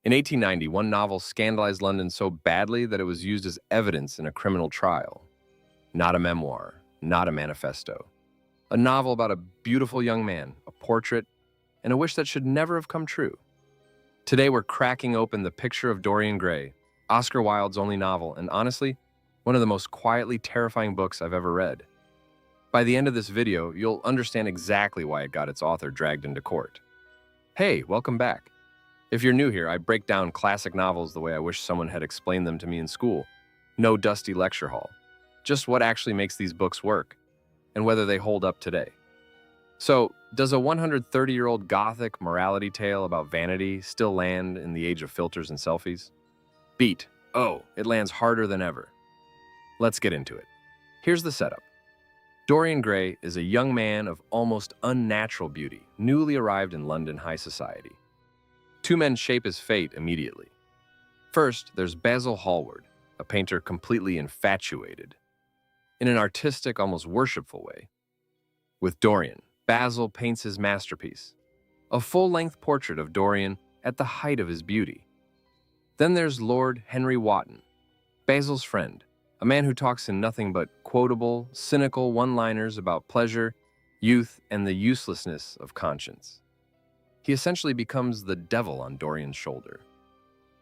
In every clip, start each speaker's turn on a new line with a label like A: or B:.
A: In 1890, one novel scandalized London so badly that it was used as evidence in a criminal trial. Not a memoir, not a manifesto. A novel about a beautiful young man, a portrait, and a wish that should never have come true. Today we're cracking open The Picture of Dorian Gray, Oscar Wilde's only novel, and honestly, one of the most quietly terrifying books I've ever read. By the end of this video, you'll understand exactly why it got its author dragged into court. Hey, welcome back. If you're new here, I break down classic novels the way I wish someone had explained them to me in school. No dusty lecture hall. Just what actually makes these books work, and whether they hold up today. So, does a 130-year-old gothic morality tale about vanity still land in the age of filters and selfies? Beat. Oh, it lands harder than ever. Let's get into it. Here's the setup. Dorian Gray is a young man of almost unnatural beauty, newly arrived in London high society. Two men shape his fate immediately. First, there's Basil Hallward, a painter completely infatuated, in an artistic, almost worshipful way. With Dorian, Basil paints his masterpiece, a full-length portrait of Dorian at the height of his beauty. Then there's Lord Henry Wotton, Basil's friend, a man who talks in nothing but quotable, cynical one-liners about pleasure, youth, and the uselessness of conscience. He essentially becomes the devil on Dorian's shoulder.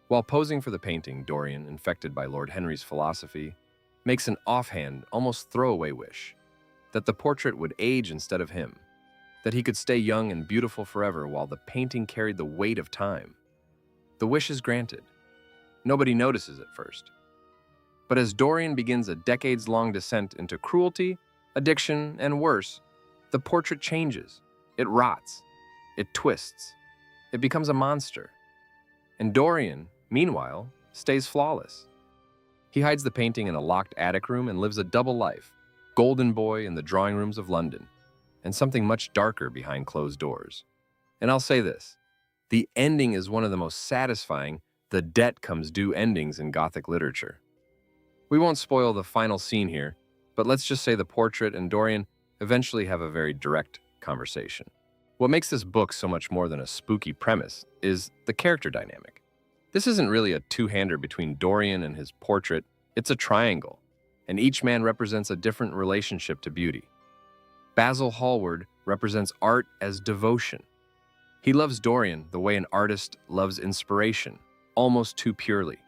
A: While posing for the painting, Dorian, infected by Lord Henry's philosophy, makes an offhand, almost throwaway wish that the portrait would age instead of him, that he could stay young and beautiful forever while the painting carried the weight of time. The wish is granted. Nobody notices at first. But as Dorian begins a decades-long descent into cruelty, addiction, and worse, the portrait changes. It rots. It twists. It becomes a monster. And Dorian, meanwhile, stays flawless. He hides the painting in a locked attic room and lives a double life, golden boy in the drawing rooms of London, and something much darker behind closed doors. And I'll say this, the ending is one of the most satisfying the debt comes due endings in Gothic literature. We won't spoil the final scene here, but let's just say the portrait and Dorian eventually have a very direct conversation. What makes this book so much more than a spooky premise is the character dynamic. This isn't really a two-hander between Dorian and his portrait, it's a triangle, and each man represents a different relationship to beauty. Basil Hallward represents art as devotion. He loves Dorian the way an artist loves inspiration, almost too purely.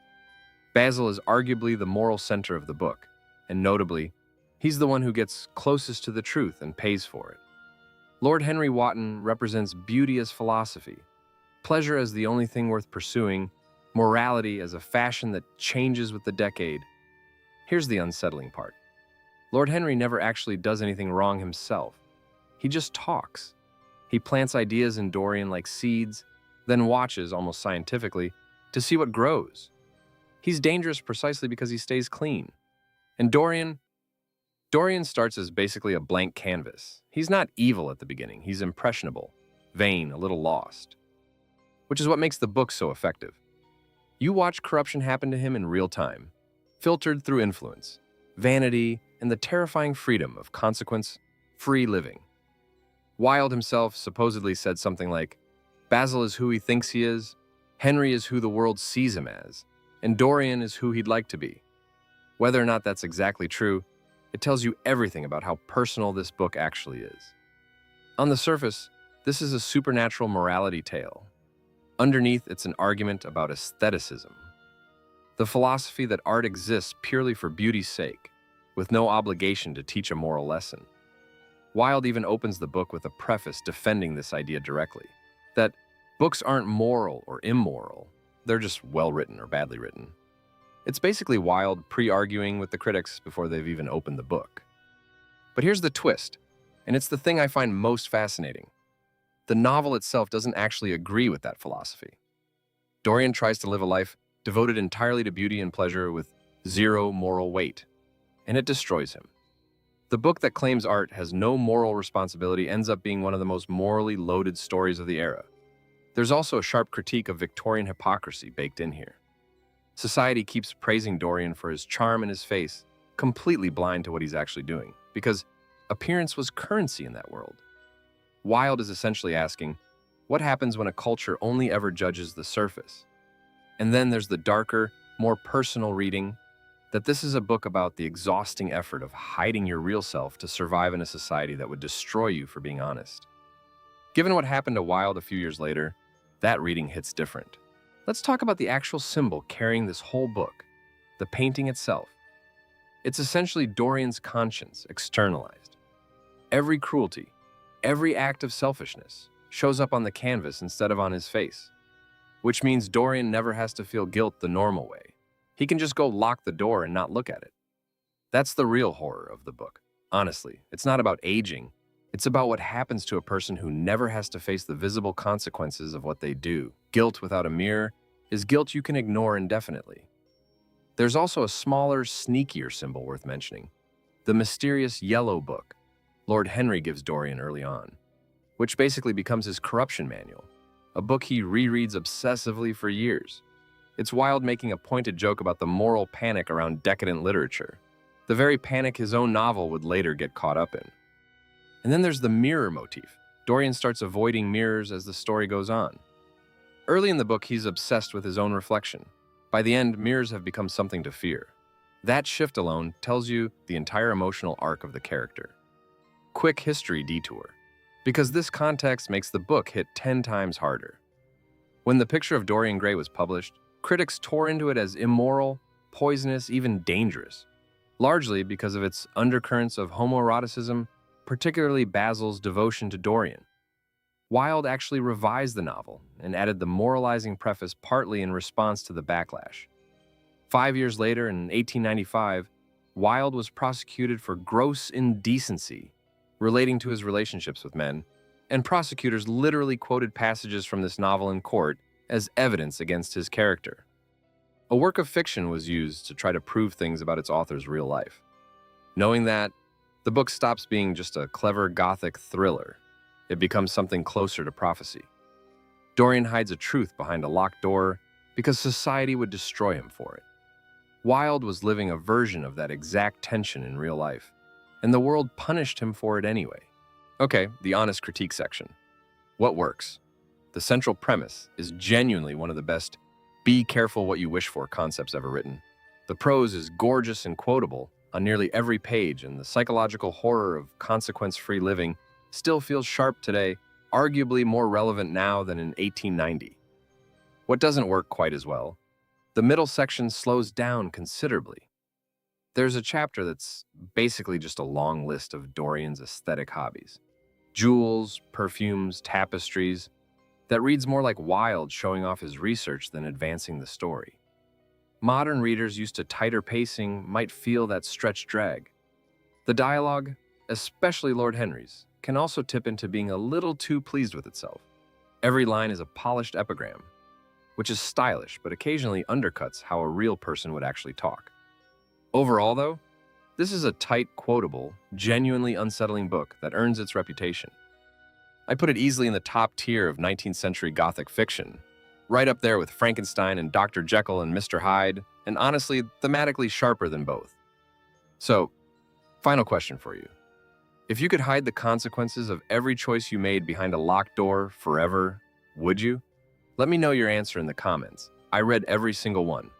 A: Basil is arguably the moral center of the book, and notably, he's the one who gets closest to the truth and pays for it. Lord Henry Wotton represents beauty as philosophy, pleasure as the only thing worth pursuing, morality as a fashion that changes with the decade. Here's the unsettling part. Lord Henry never actually does anything wrong himself. He just talks. He plants ideas in Dorian like seeds, then watches, almost scientifically, to see what grows. He's dangerous precisely because he stays clean. And Dorian starts as basically a blank canvas. He's not evil at the beginning. He's impressionable, vain, a little lost. Which is what makes the book so effective. You watch corruption happen to him in real time, filtered through influence, vanity, and the terrifying freedom of consequence-free living. Wilde himself supposedly said something like, Basil is who he thinks he is, Henry is who the world sees him as, and Dorian is who he'd like to be. Whether or not that's exactly true, it tells you everything about how personal this book actually is. On the surface, this is a supernatural morality tale. Underneath, it's an argument about aestheticism. The philosophy that art exists purely for beauty's sake, with no obligation to teach a moral lesson. Wilde even opens the book with a preface defending this idea directly, that books aren't moral or immoral, they're just well-written or badly written. It's basically Wilde pre-arguing with the critics before they've even opened the book. But here's the twist, and it's the thing I find most fascinating. The novel itself doesn't actually agree with that philosophy. Dorian tries to live a life devoted entirely to beauty and pleasure with zero moral weight, and it destroys him. The book that claims art has no moral responsibility ends up being one of the most morally loaded stories of the era. There's also a sharp critique of Victorian hypocrisy baked in here. Society keeps praising Dorian for his charm and his face, completely blind to what he's actually doing, because appearance was currency in that world. Wilde is essentially asking, what happens when a culture only ever judges the surface? And then there's the darker, more personal reading that this is a book about the exhausting effort of hiding your real self to survive in a society that would destroy you for being honest. Given what happened to Wilde a few years later, that reading hits different. Let's talk about the actual symbol carrying this whole book, the painting itself. It's essentially Dorian's conscience externalized. Every cruelty, every act of selfishness shows up on the canvas instead of on his face, which means Dorian never has to feel guilt the normal way. He can just go lock the door and not look at it. That's the real horror of the book. Honestly, it's not about aging. It's about what happens to a person who never has to face the visible consequences of what they do. Guilt without a mirror is guilt you can ignore indefinitely. There's also a smaller, sneakier symbol worth mentioning, the mysterious yellow book Lord Henry gives Dorian early on, which basically becomes his corruption manual, a book he rereads obsessively for years. It's Wilde making a pointed joke about the moral panic around decadent literature, the very panic his own novel would later get caught up in. And then there's the mirror motif. Dorian starts avoiding mirrors as the story goes on. Early in the book, he's obsessed with his own reflection. By the end, mirrors have become something to fear. That shift alone tells you the entire emotional arc of the character. Quick history detour, because this context makes the book hit 10 times harder. When The Picture of Dorian Gray was published, critics tore into it as immoral, poisonous, even dangerous, largely because of its undercurrents of homoeroticism, particularly Basil's devotion to Dorian. Wilde actually revised the novel and added the moralizing preface partly in response to the backlash. 5 years later, in 1895, Wilde was prosecuted for gross indecency relating to his relationships with men, and prosecutors literally quoted passages from this novel in court as evidence against his character. A work of fiction was used to try to prove things about its author's real life. Knowing that, the book stops being just a clever Gothic thriller. It becomes something closer to prophecy. Dorian hides a truth behind a locked door because society would destroy him for it. Wilde was living a version of that exact tension in real life, and the world punished him for it anyway. Okay, the honest critique section. What works? The central premise is genuinely one of the best be careful what you wish for concepts ever written. The prose is gorgeous and quotable on nearly every page, and the psychological horror of consequence-free living still feels sharp today, arguably more relevant now than in 1890. What doesn't work quite as well? The middle section slows down considerably. There's a chapter that's basically just a long list of Dorian's aesthetic hobbies. Jewels, perfumes, tapestries, that reads more like Wilde showing off his research than advancing the story. Modern readers used to tighter pacing might feel that stretched drag. The dialogue, especially Lord Henry's, can also tip into being a little too pleased with itself. Every line is a polished epigram, which is stylish but occasionally undercuts how a real person would actually talk. Overall, though, this is a tight, quotable, genuinely unsettling book that earns its reputation. I put it easily in the top tier of 19th century Gothic fiction, right up there with Frankenstein and Dr. Jekyll and Mr. Hyde, and honestly, thematically sharper than both. So, final question for you. If you could hide the consequences of every choice you made behind a locked door forever, would you? Let me know your answer in the comments. I read every single one.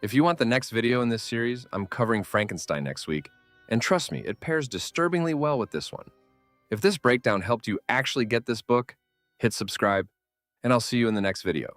A: If you want the next video in this series, I'm covering Frankenstein next week, and trust me, it pairs disturbingly well with this one. If this breakdown helped you actually get this book, hit subscribe, and I'll see you in the next video.